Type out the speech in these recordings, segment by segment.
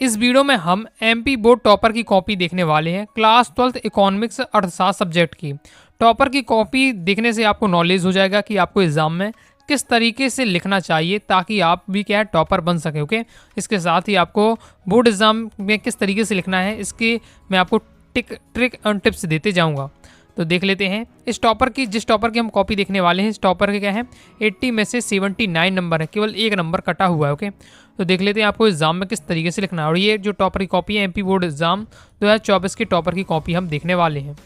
इस वीडियो में हम एमपी बोर्ड टॉपर की कॉपी देखने वाले हैं क्लास 12th इकोनॉमिक्स अर्थशास्त्र सब्जेक्ट की। टॉपर की कॉपी देखने से आपको नॉलेज हो जाएगा कि आपको एग्जाम में किस तरीके से लिखना चाहिए ताकि आप भी क्या है टॉपर बन सके। ओके, इसके साथ ही आपको बोर्ड एग्जाम में किस तरीके से लिखना है इसके मैं आपको ट्रिक एंड टिप्स देते जाऊँगा। तो देख लेते हैं जिस टॉपर की हम कॉपी देखने वाले हैं। इस टॉपर के क्या है 80 में से 79 नंबर है, केवल एक नंबर कटा हुआ है। ओके, तो देख लेते हैं आपको एग्जाम में किस तरीके से लिखना है। और ये जो टॉपर की कॉपी है एमपी बोर्ड एग्जाम 2024 की टॉपर की कॉपी हम देखने वाले हैं।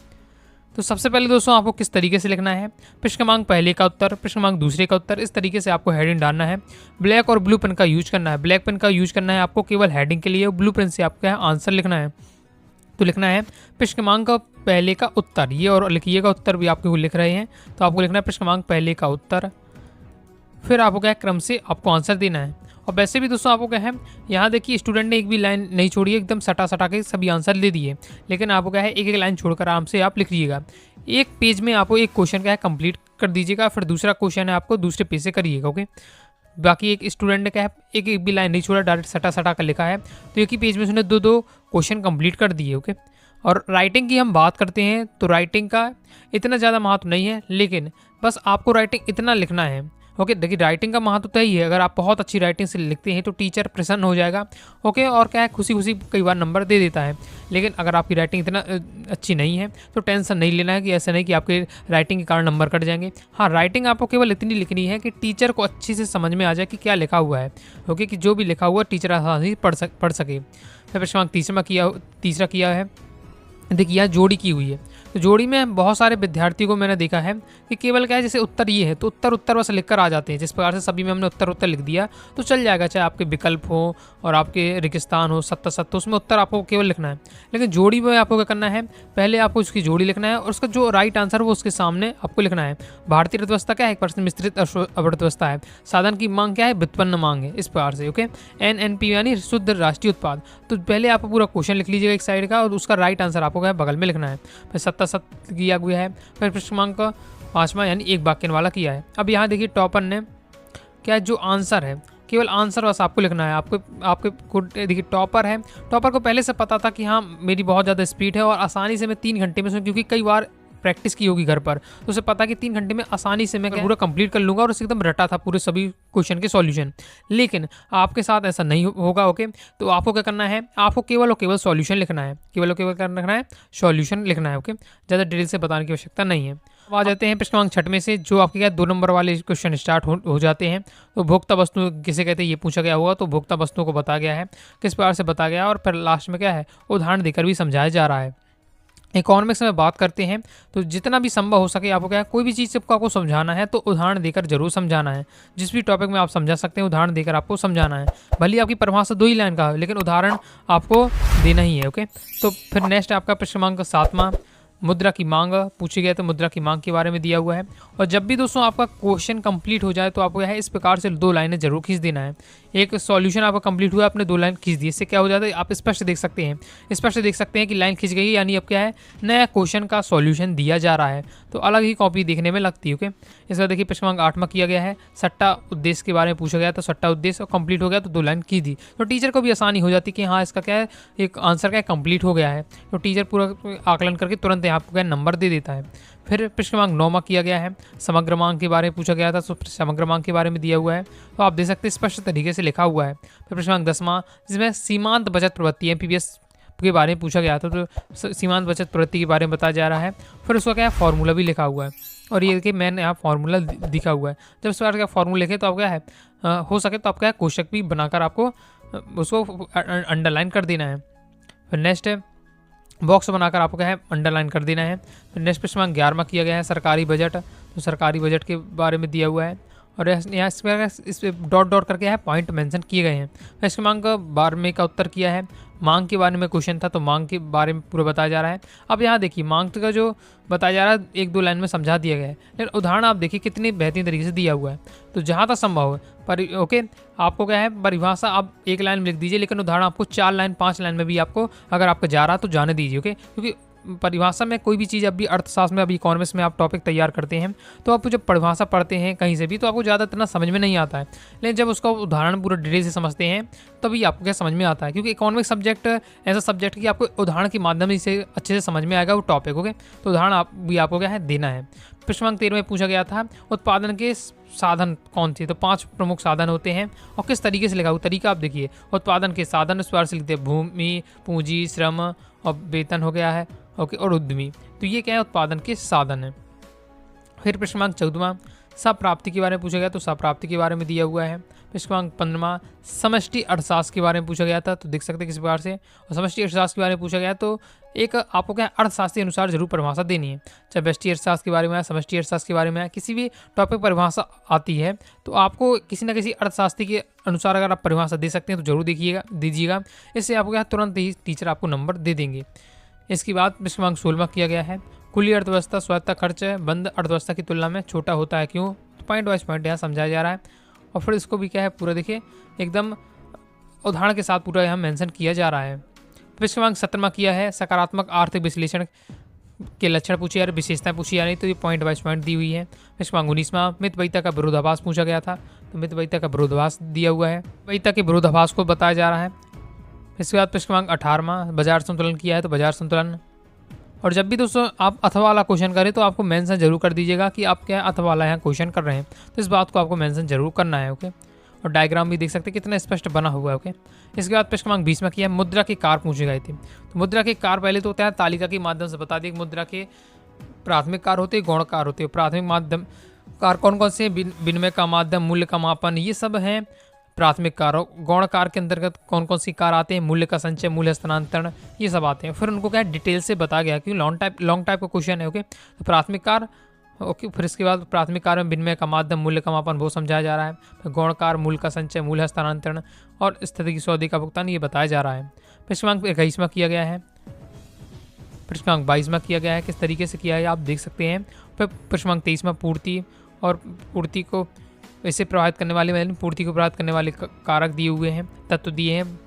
तो सबसे पहले दोस्तों आपको किस तरीके से लिखना है, प्रश्न क्रमांक पहले का उत्तर, प्रश्न क्रमांक दूसरे का उत्तर, इस तरीके से आपको हेडिंग डालना है। ब्लैक और ब्लू पेन का यूज करना है। ब्लैक पेन का यूज करना है आपको केवल हेडिंग के लिए, ब्लू पेन से आपको आंसर लिखना है। तो लिखना है प्रश्न क्रमांक पहले का उत्तर, ये और लिखिएगा उत्तर भी आपको लिख रहे हैं तो आपको लिखना है प्रश्न क्रमांक पहले का उत्तर। फिर आपको क्या क्रम से आपको आंसर देना है। और वैसे भी दोस्तों आपको क्या है यहाँ देखिए स्टूडेंट ने एक भी लाइन नहीं छोड़ी है, एकदम सटा के सभी आंसर दे दिए। लेकिन आपको क्या है एक एक लाइन छोड़कर आराम से आप लिख लीजिएगा। एक पेज में आपको एक क्वेश्चन क्या है कंप्लीट कर दीजिएगा, फिर दूसरा क्वेश्चन है आपको दूसरे पेज से करिएगा। ओके, बाकी एक स्टूडेंट ने क्या है एक भी लाइन नहीं छोड़ा, डायरेक्ट सटा कर लिखा है तो एक ही पेज में उसने दो क्वेश्चन कंप्लीट कर दिए। ओके, और राइटिंग की हम बात करते हैं तो राइटिंग का इतना ज़्यादा महत्व नहीं है, लेकिन बस आपको राइटिंग इतना लिखना है। ओके, देखिए राइटिंग का महत्व तो यही है, अगर आप बहुत अच्छी राइटिंग से लिखते हैं तो टीचर प्रसन्न हो जाएगा। ओके, और क्या है खुशी कई बार नंबर दे देता है। लेकिन अगर आपकी राइटिंग इतना अच्छी नहीं है तो टेंशन नहीं लेना है कि ऐसा नहीं कि आपके राइटिंग के कारण नंबर कट जाएंगे। हाँ, राइटिंग आपको केवल इतनी लिखनी है कि टीचर को अच्छी से समझ में आ जाए कि क्या लिखा हुआ है। ओके, कि जो भी लिखा हुआ टीचर आसानी से पढ़ सके। फिर प्रश्न तीसरा किया है, देखिए यहाँ जोड़ी की हुई है। तो जोड़ी में बहुत सारे विद्यार्थियों को मैंने देखा है कि केवल क्या है जैसे उत्तर ये है तो उत्तर बस लिख कर आ जाते हैं। जिस प्रकार से सभी में हमने उत्तर लिख दिया तो चल जाएगा, चाहे आपके विकल्प हो और आपके रेगिस्तान हो, सत्ता उसमें उत्तर आपको केवल लिखना है। लेकिन जोड़ी में आपको क्या करना है, पहले आपको उसकी जोड़ी लिखना है और उसका जो राइट आंसर वो उसके सामने आपको लिखना है। भारतीय अर्थव्यवस्था क्या है, एक प्रश्न मिश्रित अर्थव्यवस्था है। साधन की मांग क्या है, व्युत्पन्न मांग है। इस प्रकार से ओके, एनएनपी यानी शुद्ध राष्ट्रीय उत्पाद। तो पहले आप पूरा क्वेश्चन लिख लीजिएगा एक साइड का और उसका राइट आंसर आपको क्या बगल में लिखना है। फिर सत्ता किया गया है। फिर प्रश्न क्रमांक 5वां यानी एक वाक्य वाला किया है। अब यहाँ देखिए टॉपर ने क्या जो आंसर है केवल आंसर बस आपको लिखना है। आपको देखिए टॉपर है, टॉपर को पहले से पता था कि हाँ मेरी बहुत ज़्यादा स्पीड है और आसानी से मैं 3 घंटे में, क्योंकि कई बार प्रैक्टिस की होगी घर पर, तो उसे पता कि 3 घंटे में आसानी से मैं पूरा कंप्लीट कर लूँगा और उसे एकदम रटा था पूरे सभी क्वेश्चन के सॉल्यूशन। लेकिन आपके साथ ऐसा नहीं होगा। ओके, तो आपको क्या करना है, आपको केवल सॉल्यूशन लिखना है, केवल करना है सॉल्यूशन लिखना है। ओके, ज़्यादा डिटेल से बताने की आवश्यकता नहीं है। अब आ जाते हैं प्रश्न क्रमांक 6 में से जो आपके क्या 2 नंबर वाले क्वेश्चन स्टार्ट हो जाते हैं। तो भोक्ता वस्तु किसे कहते हैं ये पूछा गया होगा, तो भोक्ता वस्तुओं को बताया गया है, किस प्रकार से बताया गया और फिर लास्ट में क्या है उदाहरण देकर भी समझाया जा रहा है। इकोनॉमिक्स में बात करते हैं तो जितना भी संभव हो सके आपको क्या है कोई भी चीज़ आपको समझाना है तो उदाहरण देकर जरूर समझाना है। जिस भी टॉपिक में आप समझा सकते हैं उदाहरण देकर आपको समझाना है। भले आपकी परिभाषा 2 ही लाइन का है लेकिन उदाहरण आपको देना ही है। ओके, तो फिर नेक्स्ट आपका प्रश्न क्रमांक 7वां मुद्रा की मांग पूछी गई, तो मुद्रा की मांग के बारे में दिया हुआ है। और जब भी दोस्तों आपका क्वेश्चन कंप्लीट हो जाए तो आपको है इस प्रकार से 2 लाइनें जरूर खींच देना है। एक सॉल्यूशन आपका कंप्लीट हुआ, आपने 2 लाइन खींच दी, इससे क्या हो जाता है आप स्पष्ट देख सकते हैं कि लाइन खींच गई, यानी अब क्या है नया क्वेश्चन का सॉल्यूशन दिया जा रहा है, तो अलग ही कॉपी देखने में लगती है। ओके, इस बार देखिए प्रश्न क्रमांक 8वां किया गया है, सट्टा उद्देश्य के बारे में पूछा गया, तो सट्टा उद्देश्य कंप्लीट हो गया तो 2 लाइन खींच दी, तो टीचर को भी आसानी हो जाती कि हाँ इसका क्या है एक आंसर क्या कंप्लीट हो गया है, तो टीचर पूरा आकलन करके तुरंत आपको क्या नंबर दे देता है। फिर प्रश्न क्रमांक 9वां किया गया है, समग्र मांग के बारे में पूछा गया था, तो समग्र मांग के बारे में दिया हुआ है, तो आप देख सकते हैं स्पष्ट तरीके से लिखा हुआ है। फिर प्रश्न क्रमांक 10वां जिसमें सीमांत बचत प्रवृत्ति एमपीबीएस के बारे में पूछा गया था, तो सीमांत बचत प्रवृत्ति के बारे में बताया जा रहा है। फिर उसका क्या है फॉर्मूला भी लिखा हुआ है और ये देखिए मैंने यहाँ फॉर्मूला दिखा हुआ है। जब इस बार का फॉर्मूला लिखे तो आप क्या है हो सके तो आप क्या कोष्टक भी बनाकर आपको उसको अंडरलाइन कर देना है। फिर नेक्स्ट है बॉक्स बनाकर आपको क्या है अंडरलाइन कर देना है। फिर नेक्स्ट प्रश्न 11वां किया गया है सरकारी बजट, तो सरकारी बजट के बारे में दिया हुआ है और यहाँ इस डॉट करके है पॉइंट मेंशन किए गए हैं। इस क्रमांक 12वें का उत्तर किया है, मांग के बारे में क्वेश्चन था तो मांग के बारे में पूरा बताया जा रहा है। अब यहाँ देखिए मांग का जो बताया जा रहा है 1-2 लाइन में समझा दिया गया है, लेकिन उदाहरण आप देखिए कितनी बेहतरीन तरीके से दिया हुआ है। तो जहाँ तक संभव है पर ओके आपको क्या है परिभाषा आप 1 लाइन में लिख दीजिए, लेकिन उदाहरण आपको 4 लाइन 5 लाइन में भी आपको अगर आपका जा रहा है तो जाने दीजिए। ओके, क्योंकि परिभाषा में कोई भी चीज़ अभी अर्थशास्त्र में, अभी इकोनॉमिक्स में आप टॉपिक तैयार करते हैं तो आप जब परिभाषा पढ़ते हैं कहीं से भी तो आपको ज़्यादा इतना समझ में नहीं आता है, लेकिन जब उसका उदाहरण पूरा डिटेल से समझते हैं तभी आपको क्या समझ में आता है। क्योंकि इकोनॉमिक्स सब्जेक्ट ऐसा सब्जेक्ट कि आपको उदाहरण के माध्यम से अच्छे से समझ में आएगा वो टॉपिक। ओके, तो उदाहरण आप भी आपको क्या है देना है। प्रश्न 13 में पूछा गया था उत्पादन के साधन कौन थे, तो 5 प्रमुख साधन होते हैं और किस तरीके से लिखा हुआ तरीका आप देखिए। उत्पादन के साधन इस बार से लिखते हैं भूमि, पूंजी, श्रम और वेतन हो गया है। ओके, और उद्यमी, तो ये क्या है उत्पादन के साधन है। फिर प्रश्न 14 सप्राप्ति के बारे में पूछा गया, तो सप्राप्ति के बारे में दिया हुआ है। प्रश्न 15 समष्टि अर्थशास्त्र के बारे में पूछा गया था, तो देख सकते हैं किस प्रकार से। और समष्टि अर्थशास्त्र के बारे में पूछा गया तो एक आपको क्या अर्थशास्त्री अनुसार जरूर परिभाषा देनी है। चाहे व्यष्टि अर्थशास्त्र के बारे में है, समष्टि अर्थशास्त्र के बारे में है, किसी भी टॉपिक परिभाषा आती है तो आपको किसी न किसी अर्थशास्त्री के अनुसार अगर आप परिभाषा दे सकते हैं तो जरूर दीजिएगा। इससे आपको क्या तुरंत ही टीचर आपको नंबर दे देंगे। इसके बाद प्रश्न 16 किया गया है खुली अर्थव्यवस्था स्वायत्त खर्च बंद अर्थव्यवस्था की तुलना में छोटा होता है क्यों, तो पॉइंट वाइज पॉइंट यहाँ समझाया जा रहा है। और फिर इसको भी क्या है पूरा देखिए एकदम उदाहरण के साथ पूरा यहाँ मेंशन किया जा रहा है। प्रश्न 17 किया है सकारात्मक आर्थिक विश्लेषण के लक्षण पूछे यार, विशेषताएं पूछी जा रही, तो ये पॉइंट वाइज पॉइंट दी हुई है। प्रश्न 19 मितव्ययिता का विरोधाभास पूछा गया था, तो मितव्ययिता का विरोधाभास दिया हुआ है, मितव्ययिता के विरोधाभास को बताया जा रहा है। इसके बाद प्रश्न 18 बाजार संतुलन किया है, तो बाजार संतुलन। और जब भी दोस्तों आप अथवा वाला क्वेश्चन करें तो आपको मेंशन जरूर कर दीजिएगा कि आप क्या अथवा वाला यहाँ क्वेश्चन कर रहे हैं, तो इस बात को आपको मेंशन जरूर करना है। ओके, और डायग्राम भी देख सकते हैं कितना स्पष्ट बना हुआ है। ओके, इसके बाद प्रश्न 20 में किया मुद्रा के कार पूछे गए थे, तो मुद्रा के कार पहले तो होता है तालिका के माध्यम से बता दिए मुद्रा के प्राथमिक कार होते हैं, गौण कार होते हैं। प्राथमिक माध्यम कार कौन कौन से, विनिमय का माध्यम, मूल्य का मापन, ये सब हैं प्राथमिक कार। गौण कार के अंतर्गत कौन कौन सी कार आते हैं, मूल्य का संचय, मूल्य हस्तांतरण, ये सब आते हैं। फिर उनको क्या डिटेल से बताया गया क्योंकि लॉन्ग टाइप का क्वेश्चन है। ओके, तो प्राथमिक कार। ओके, फिर इसके बाद प्राथमिक कार में विनिमय का माध्यम, मूल्य का मापन वो समझाया जा रहा है। फिर गौण कार, मूल्य का संचय, मूल्य हस्तांतरण और स्थिति सौदे का भुगतान ये बताया जा रहा है। प्रश्न 21 किया गया है, प्रश्न 22 किया गया है, किस तरीके से किया है आप देख सकते हैं। फिर प्रश्न 23 पूर्ति और पूर्ति को इसे प्रभावित करने वाले, पूर्ति को प्रभावित करने वाले कारक दिए हुए हैं, तत्व दिए हैं।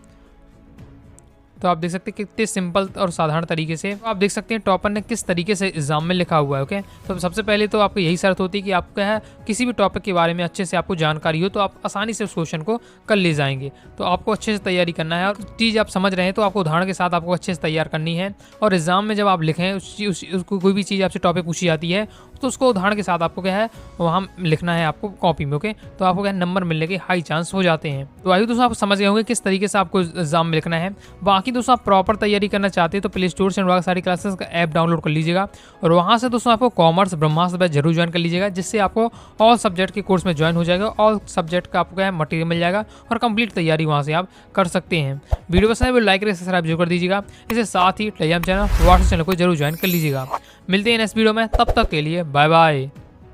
तो आप देख सकते हैं कितने सिंपल और साधारण तरीके से आप देख सकते हैं टॉपर ने किस तरीके से एग्जाम में लिखा हुआ है। ओके, तो सबसे पहले तो आपको यही शर्त होती है कि आपको है किसी भी टॉपिक के बारे में अच्छे से आपको जानकारी हो तो आप आसानी से उस क्वेश्चन को कर ले जाएंगे। तो आपको अच्छे से तैयारी करना है और चीज़ आप समझ रहे हैं तो आपको उदाहरण के साथ आपको अच्छे से तैयार करनी है। और एग्जाम में जब आप लिखें उसको कोई भी चीज़ आपसे टॉपिक पूछी जाती है तो उसको उदाहरण के साथ आपको क्या है वहाँ लिखना है आपको कॉपी में। ओके, तो आपको क्या नंबर मिलने के हाई चांस हो जाते हैं। तो आइए दोस्तों आप समझ गए होंगे किस तरीके से आपको एग्जाम में लिखना है। बाकी दोस्तों आप प्रॉपर तैयारी करना चाहते हैं तो प्ले स्टोर से अनुराग सारी क्लासेस का ऐप डाउनलोड कर लीजिएगा और वहाँ से दोस्तों आपको कॉमर्स ब्रह्मास्त्र बैच जरूर ज्वाइन कर लीजिएगा, जिससे आपको ऑल सब्जेक्ट के कोर्स में ज्वाइन हो जाएगा। ऑल सब्जेक्ट का आपको क्या है मटेरियल मिल जाएगा और कंप्लीट तैयारी वहाँ से आप कर सकते हैं। वीडियो पसंद है लाइक और सब्सक्राइब जरूर कर दीजिएगा। इसके साथ ही टेलीग्राम चैनल व्हाट्सएप चैनल को जरूर ज्वाइन कर लीजिएगा। मिलते हैं नेक्स्ट वीडियो में, तब तक के लिए बाय बाय।